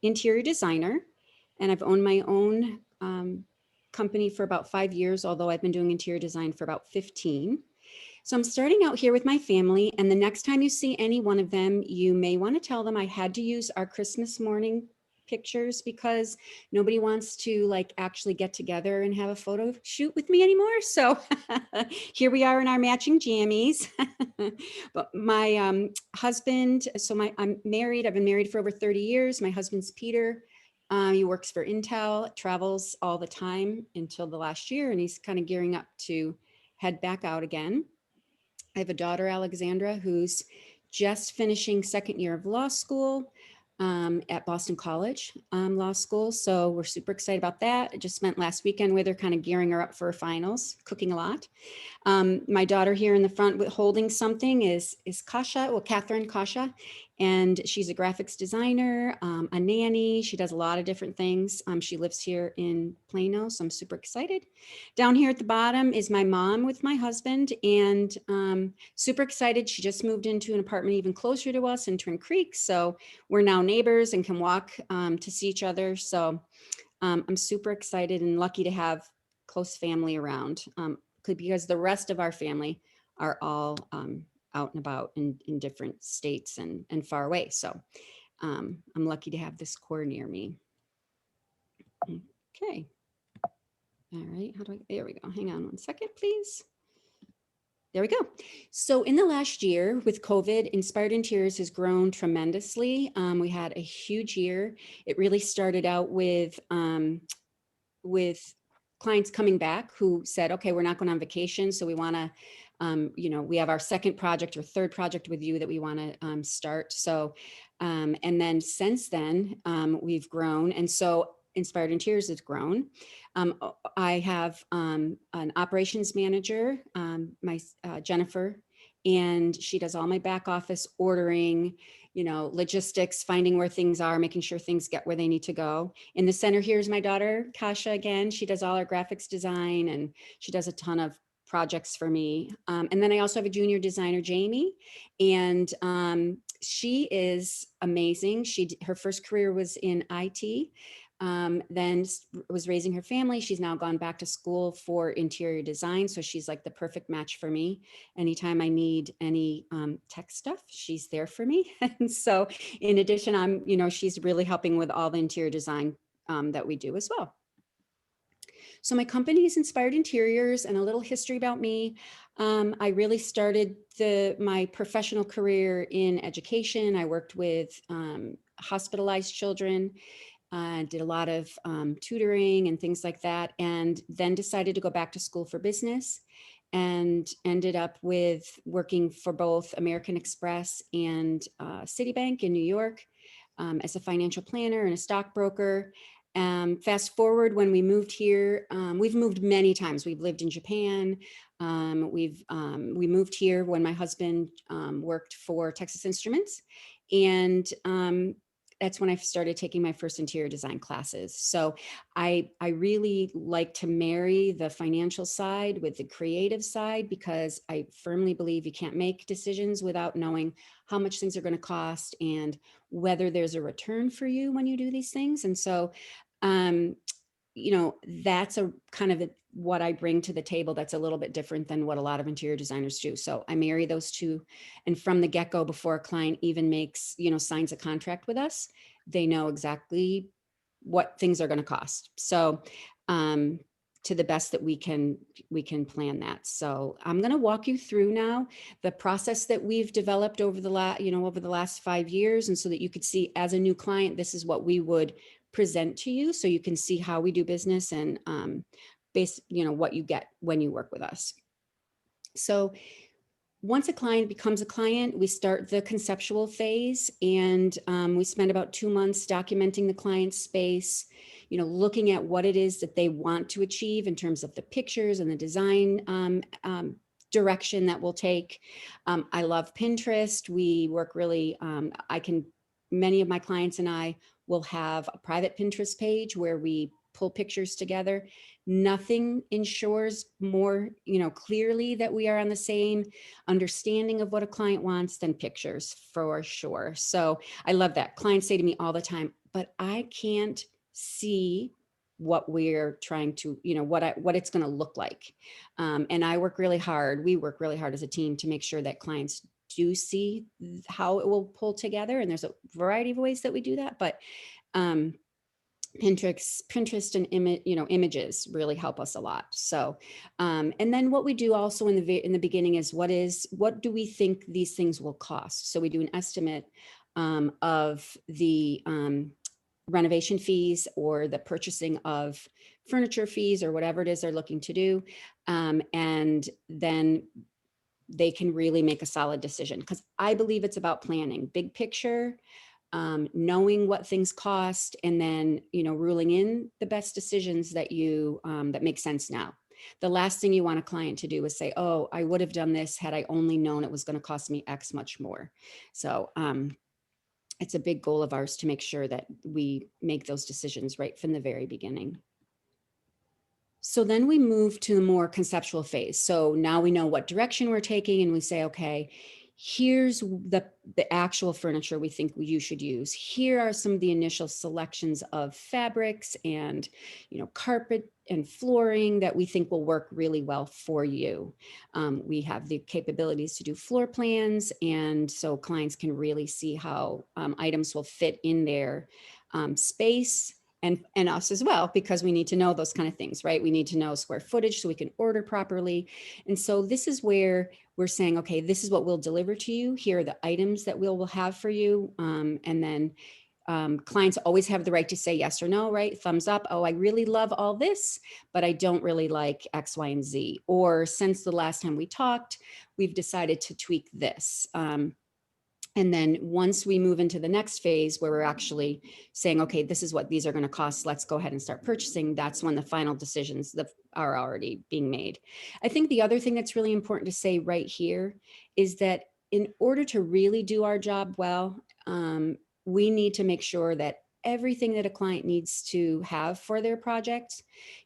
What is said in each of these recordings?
interior designer, and I've owned my own company for about 5 years, although I've been doing interior design for about 15. So I'm starting out here with my family, and the next time you see any one of them, you may want to tell them I had to use our Christmas morning pictures because nobody wants to like actually get together and have a photo shoot with me anymore. So here we are in our matching jammies. But my husband, I'm married. I've been married for over 30 years. My husband's Peter. He works for Intel, travels all the time until the last year, and he's kind of gearing up to head back out again. I have a daughter, Alexandra, who's just finishing second year of law school at Boston College Law School. So we're super excited about that. I just spent last weekend with her, kind of gearing her up for her finals, cooking a lot. My daughter here in the front holding something is Kasha, well, Catherine Kasha, and she's a graphics designer, a nanny. She does a lot of different things. She lives here in Plano, so I'm super excited. Down here at the bottom is my mom with my husband, and super excited. She just moved into an apartment even closer to us in Twin Creek, so we're now neighbors and can walk to see each other. So I'm super excited and lucky to have close family around. Because the rest of our family are all out and about in different states and far away. So I'm lucky to have this core near me. Okay. All right. There we go. Hang on one second, please. There we go. So in the last year with COVID, Inspired Interiors has grown tremendously. We had a huge year. It really started out with clients coming back who said, okay, we're not going on vacation. So we want to, we have our second project or third project with you that we want to start. So, and then since then, we've grown. And so Inspired Interiors has grown. I have an operations manager, Jennifer, and she does all my back office ordering, logistics, finding where things are, making sure things get where they need to go. In the center here is my daughter, Kasha, again. She does all our graphics design, and she does a ton of projects for me. And then I also have a junior designer, Jamie, and she is amazing. Her first career was in IT. Then was raising her family. She's now gone back to school for interior design. So she's like the perfect match for me. Anytime I need any tech stuff, she's there for me. And so in addition, she's really helping with all the interior design that we do as well. So my company is Inspired Interiors, and a little history about me. I really started my professional career in education. I worked with hospitalized children. Did a lot of tutoring and things like that, and then decided to go back to school for business and ended up with working for both American Express and Citibank in New York as a financial planner and a stockbroker. Fast forward, when we moved here, we've moved many times. We've lived in Japan. We moved here when my husband worked for Texas Instruments, and that's when I started taking my first interior design classes. So I really like to marry the financial side with the creative side, because I firmly believe you can't make decisions without knowing how much things are going to cost and whether there's a return for you when you do these things. And so, that's a kind of what I bring to the table that's a little bit different than what a lot of interior designers do. So I marry those two. And from the get-go, before a client even signs a contract with us, they know exactly what things are going to cost. So to the best that we can plan that. So I'm going to walk you through now the process that we've developed over the last 5 years. And so that you could see, as a new client, this is what we would present to you, so you can see how we do business and what you get when you work with us. So once a client becomes a client, we start the conceptual phase, and we spend about 2 months documenting the client's space, looking at what it is that they want to achieve in terms of the pictures and the design direction that we'll take. I love Pinterest. We work really, many of my clients and I will have a private Pinterest page where we pull pictures together. Nothing ensures more, clearly that we are on the same understanding of what a client wants than pictures, for sure. So I love that. Clients say to me all the time, but I can't see what we're trying to, what it's going to look like. And I work really hard. We work really hard as a team to make sure that clients do see how it will pull together. And there's a variety of ways that we do that, but Pinterest and images really help us a lot. So, and then what we do also in the beginning is what do we think these things will cost? So we do an estimate of the renovation fees or the purchasing of furniture fees or whatever it is they're looking to do, and then they can really make a solid decision, because I believe it's about planning, big picture, knowing what things cost, and then, ruling in the best decisions that that make sense now. The last thing you want a client to do is say, oh, I would have done this had I only known it was going to cost me X much more. So it's a big goal of ours to make sure that we make those decisions right from the very beginning. So then we move to the more conceptual phase. So now we know what direction we're taking, and we say, okay, here's the actual furniture we think you should use. Here are some of the initial selections of fabrics and, carpet and flooring that we think will work really well for you. We have the capabilities to do floor plans, and so clients can really see how items will fit in their space. And us as well, because we need to know those kind of things, right? We need to know square footage so we can order properly. And so this is where we're saying, okay, this is what we'll deliver to you. Here are the items that we'll have for you. And then clients always have the right to say yes or no, right? Thumbs up. Oh, I really love all this, but I don't really like X, Y, and Z. Or since the last time we talked, we've decided to tweak this. And then once we move into the next phase where we're actually saying, okay, this is what these are going to cost, let's go ahead and start purchasing, that's when the final decisions are already being made. I think the other thing that's really important to say right here is that in order to really do our job well, we need to make sure that everything that a client needs to have for their project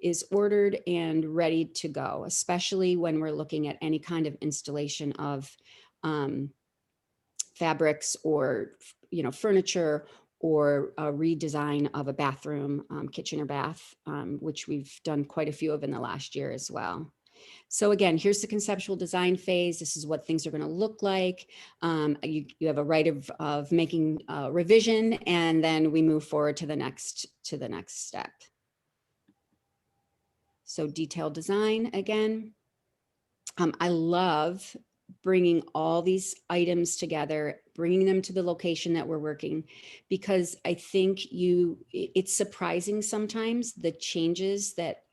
is ordered and ready to go, especially when we're looking at any kind of installation of fabrics or, furniture, or a redesign of a bathroom, kitchen or bath, which we've done quite a few of in the last year as well. So again, here's the conceptual design phase. This is what things are going to look like. You have a right of making a revision, and then we move forward to the next step. So detailed design again. I love bringing all these items together, bringing them to the location that we're working, because I think it's surprising sometimes the changes that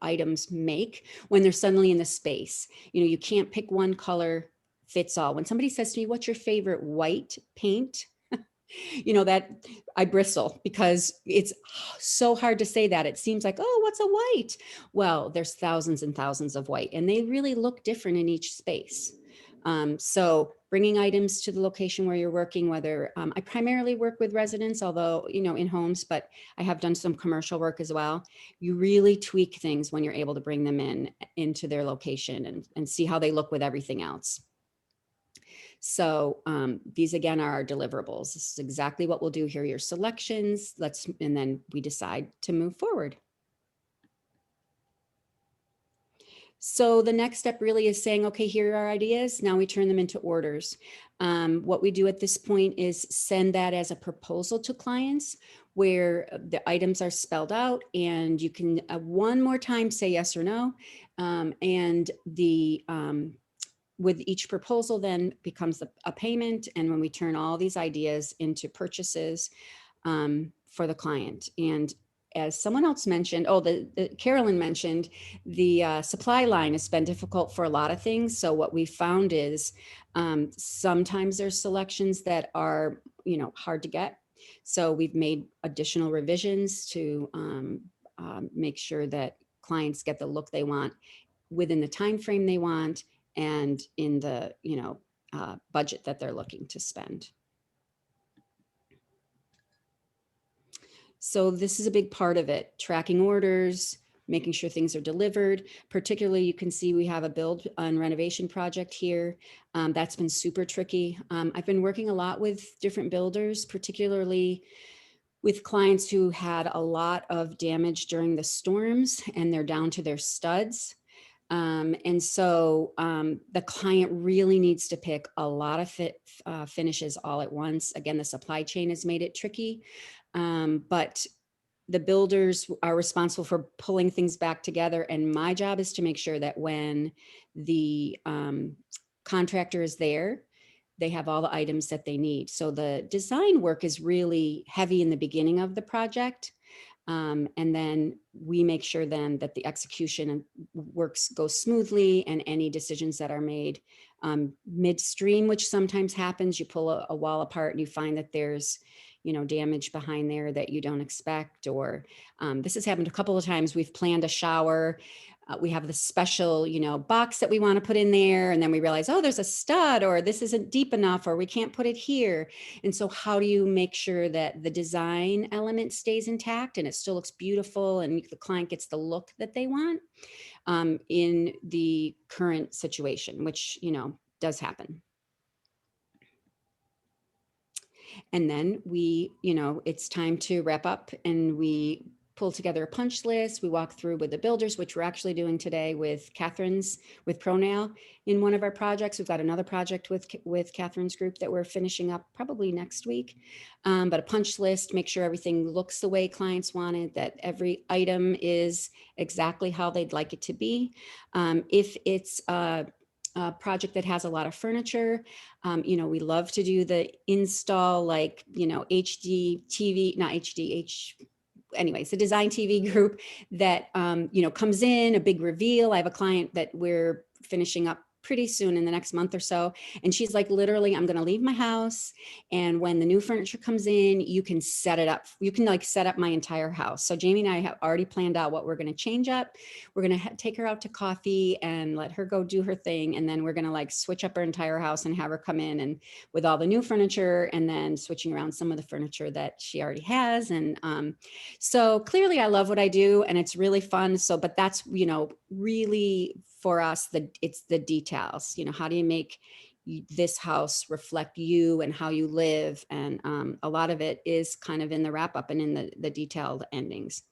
items make when they're suddenly in the space. You can't pick one color fits all. When somebody says to me, what's your favorite white paint? That I bristle, because it's so hard to say that. It seems like, oh, what's a white? Well, there's thousands and thousands of white, and they really look different in each space. So bringing items to the location where you're working, whether I primarily work with residents, although, in homes, but I have done some commercial work as well. You really tweak things when you're able to bring them into their location and see how they look with everything else. So these again are our deliverables. This is exactly what we'll do. Here are your selections. And then we decide to move forward. So the next step really is saying, okay, here are our ideas. Now we turn them into orders. What we do at this point is send that as a proposal to clients, where the items are spelled out, and you can one more time say yes or no. And with each proposal then becomes a payment. And when we turn all these ideas into purchases for the client. And as someone else mentioned, Carolyn mentioned, the supply line has been difficult for a lot of things. So what we found is sometimes there's selections that are, hard to get. So we've made additional revisions to make sure that clients get the look they want within the time frame they want, and in the budget that they're looking to spend. So this is a big part of it, tracking orders, making sure things are delivered. Particularly, you can see we have a build and renovation project here. That's been super tricky. I've been working a lot with different builders, particularly with clients who had a lot of damage during the storms and they're down to their studs. And so the client really needs to pick a lot of finishes all at once. Again, the supply chain has made it tricky, but the builders are responsible for pulling things back together. And my job is to make sure that when the contractor is there, they have all the items that they need. So the design work is really heavy in the beginning of the project. And then we make sure then that the execution goes smoothly, and any decisions that are made midstream, which sometimes happens, you pull a wall apart and you find that there's damage behind there that you don't expect. Or this has happened a couple of times. We've planned a shower. We have the special, box that we want to put in there. And then we realize, oh, there's a stud, or this isn't deep enough, or we can't put it here. And so how do you make sure that the design element stays intact and it still looks beautiful and the client gets the look that they want in the current situation, which, does happen. And then it's time to wrap up, and we pull together a punch list. We walk through with the builders, which we're actually doing today with Pronail in one of our projects. We've got another project with Catherine's group that we're finishing up probably next week. But a punch list, make sure everything looks the way clients wanted, that every item is exactly how they'd like it to be. If it's a project that has a lot of furniture, we love to do the install, like, HD TV, not HD, anyways, the design TV group that, comes in, a big reveal. I have a client that we're finishing up pretty soon in the next month or so. And she's like, literally, I'm going to leave my house. And when the new furniture comes in, you can set it up. You can set up my entire house. So Jamie and I have already planned out what we're going to change up. We're going to take her out to coffee and let her go do her thing. And then we're going to switch up her entire house and have her come in and with all the new furniture, and then switching around some of the furniture that she already has. And so clearly I love what I do and it's really fun. So, but that's, really for us, it's the details, how do you make this house reflect you and how you live? And a lot of it is kind of in the wrap up and in the detailed endings.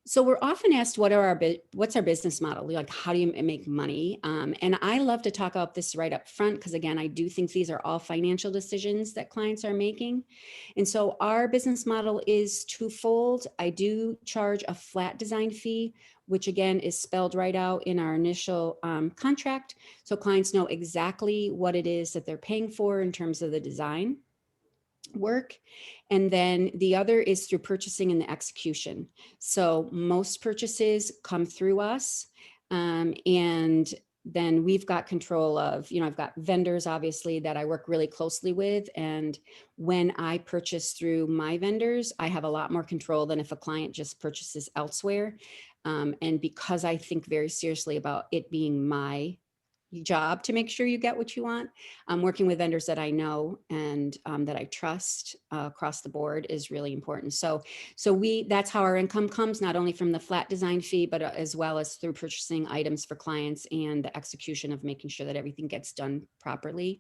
So we're often asked, what's our business model? Like, how do you make money? And I love to talk about this right up front, because again, I do think these are all financial decisions that clients are making. And so our business model is twofold. I do charge a flat design fee, which again is spelled right out in our initial contract. So clients know exactly what it is that they're paying for in terms of the design work. And then the other is through purchasing and the execution. So most purchases come through us. And then we've got control of, I've got vendors, obviously, that I work really closely with. And when I purchase through my vendors, I have a lot more control than if a client just purchases elsewhere. And because I think very seriously about it being my job to make sure you get what you want, working with vendors that I know and that I trust across the board is really important. So that's how our income comes, not only from the flat design fee, but as well as through purchasing items for clients and the execution of making sure that everything gets done properly.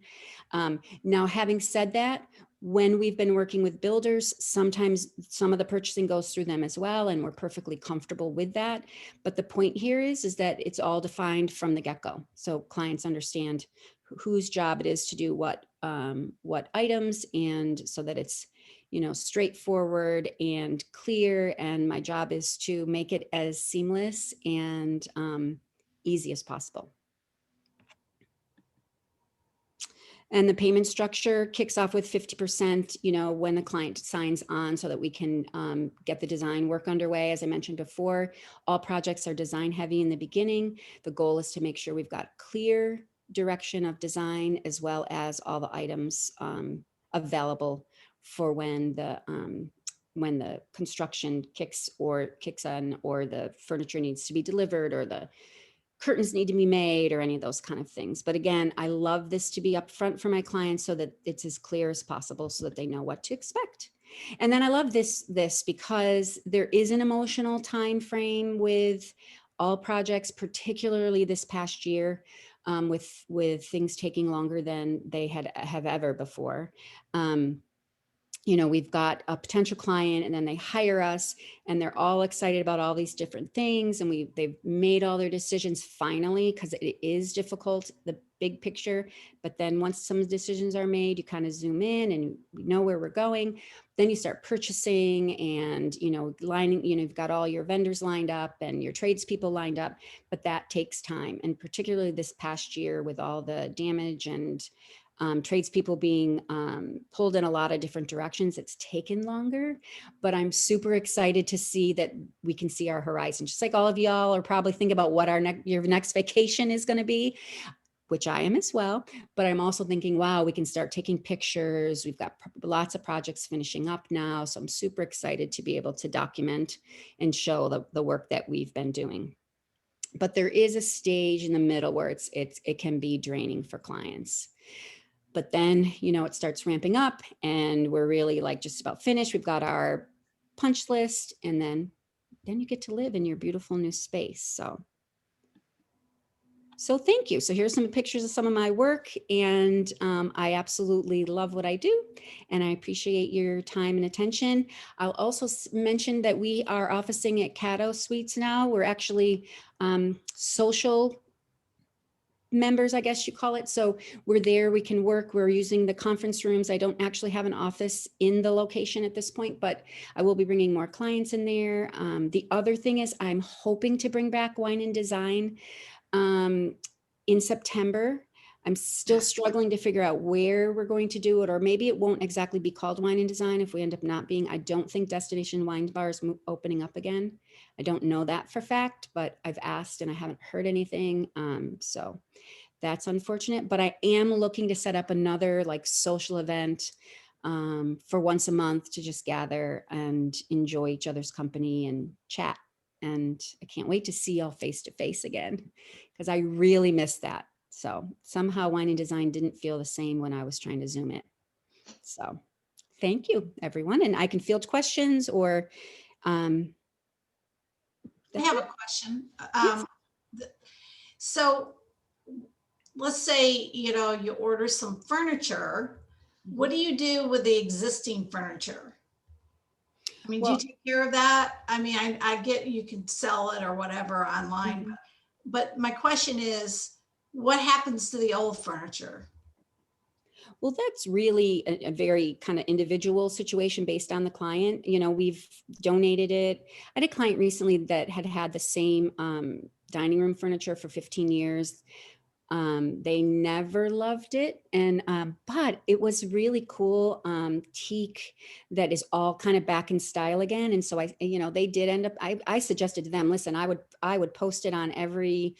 Now, having said that, when we've been working with builders, sometimes some of the purchasing goes through them as well, and we're perfectly comfortable with that. But the point here is that it's all defined from the get-go. So clients understand whose job it is to do what items, and so that it's, straightforward and clear. And my job is to make it as seamless and easy as possible. And the payment structure kicks off with 50%, when the client signs on, so that we can get the design work underway. As I mentioned before, all projects are design heavy in the beginning. The goal is to make sure we've got clear direction of design, as well as all the items available for when the construction kicks on, or the furniture needs to be delivered, or the curtains need to be made, or any of those kind of things. But again, I love this to be upfront for my clients so that it's as clear as possible, so that they know what to expect. And then I love this because there is an emotional time frame with all projects, particularly this past year, with things taking longer than they have ever before. We've got a potential client and then they hire us and they're all excited about all these different things. And they've made all their decisions finally, because it is difficult, the big picture. But then once some decisions are made, you kind of zoom in and we know where we're going. Then you start purchasing and, lining, you've got all your vendors lined up and your tradespeople lined up, but that takes time. And particularly this past year with all the damage and tradespeople being pulled in a lot of different directions, it's taken longer, but I'm super excited to see that we can see our horizon. Just like all of y'all are probably thinking about what your next vacation is going to be, which I am as well. But I'm also thinking, wow, we can start taking pictures. We've got lots of projects finishing up now. So I'm super excited to be able to document and show the work that we've been doing. But there is a stage in the middle where it can be draining for clients. But then, it starts ramping up and we're really like just about finished. We've got our punch list, and then you get to live in your beautiful new space. So thank you. So here's some pictures of some of my work, and I absolutely love what I do, and I appreciate your time and attention. I'll also mention that we are officing at Caddo Suites now. We're actually social members, I guess you call it. So we're there, we can work, we're using the conference rooms. I don't actually have an office in the location at this point, but I will be bringing more clients in there. The other thing is I'm hoping to bring back Wine and Design in September. I'm still struggling to figure out where we're going to do it, or maybe it won't exactly be called Wine and Design if we end up not being. I don't think Destination Wine Bar is opening up again. I don't know that for fact, but I've asked and I haven't heard anything. So that's unfortunate, but I am looking to set up another like social event for once a month to just gather and enjoy each other's company and chat. And I can't wait to see y'all face to face again, because I really miss that. So somehow Wine and Design didn't feel the same when I was trying to Zoom it. So thank you, everyone. And I can field questions or I have a question. Yes. So let's say, you order some furniture. What do you do with the existing furniture? I mean, do you take care of that? I mean, I get you can sell it or whatever online, but my question is, what happens to the old furniture? Well, that's really a very kind of individual situation based on the client. We've donated it. I had a client recently that had the same dining room furniture for 15 years. They never loved it. But it was really cool teak that is all kind of back in style again. And so they did end up, I suggested to them, listen, I would post it on every,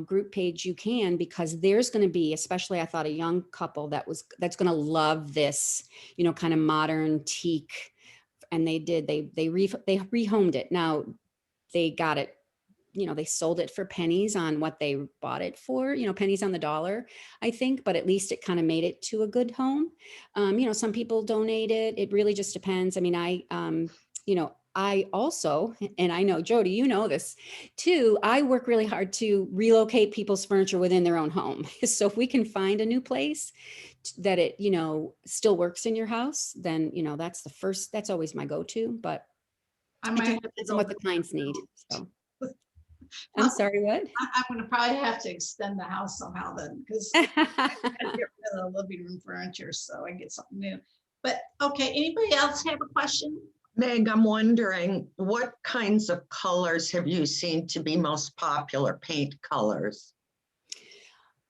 group page you can, because there's going to be, especially I thought, a young couple that's going to love this, kind of modern teak. And they rehomed it. Now they got it, they sold it for pennies on what they bought it for, pennies on the dollar, I think, but at least it kind of made it to a good home. Some people donate it. It really just depends. I mean, I also, and I know Jody, you know this too, I work really hard to relocate people's furniture within their own home. So if we can find a new place that it, still works in your house, then, that's always my go-to, but I it might just have to depends on go what the clients need. So. I'm Well, sorry, what? I'm going to probably have to extend the house somehow then, because I gotta get rid of the living room furniture so I get something new. But okay, anybody else have a question? Meg, I'm wondering, what kinds of colors have you seen to be most popular, paint colors?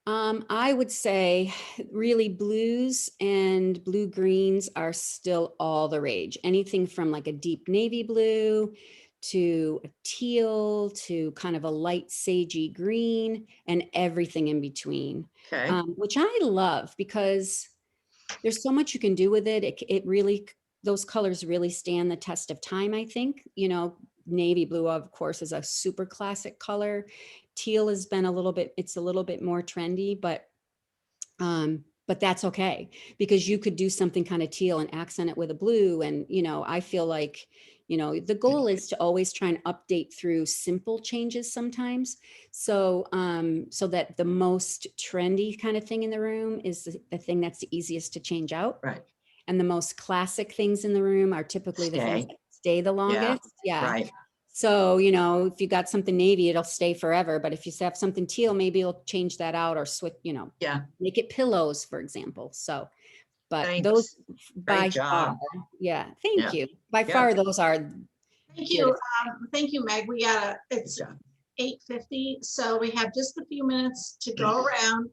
I would say really blues and blue greens are still all the rage. Anything from like a deep navy blue to a teal to kind of a light sagey green and everything in between, Okay. which I love because there's so much you can do with it. It really, those colors really stand the test of time, I think. Navy blue, of course, is a super classic color. Teal has been it's a little bit more trendy, but but that's okay, because you could do something kind of teal and accent it with a blue. And, I feel like, the goal is to always try and update through simple changes sometimes. So, so that the most trendy kind of thing in the room is the thing that's the easiest to change out. Right. And the most classic things in the room are typically the things Stay. that stay the longest. Yeah. Right. So, if you got something navy, it'll stay forever. But if you have something teal, maybe you'll change that out or switch, Yeah. make it pillows, for example. So, but Thanks. those Great by job. far, yeah, thank Yeah. you. By Yeah. far, those are Thank here you. to- Thank you, Meg. It's job. 8:50, so we have just a few minutes to go around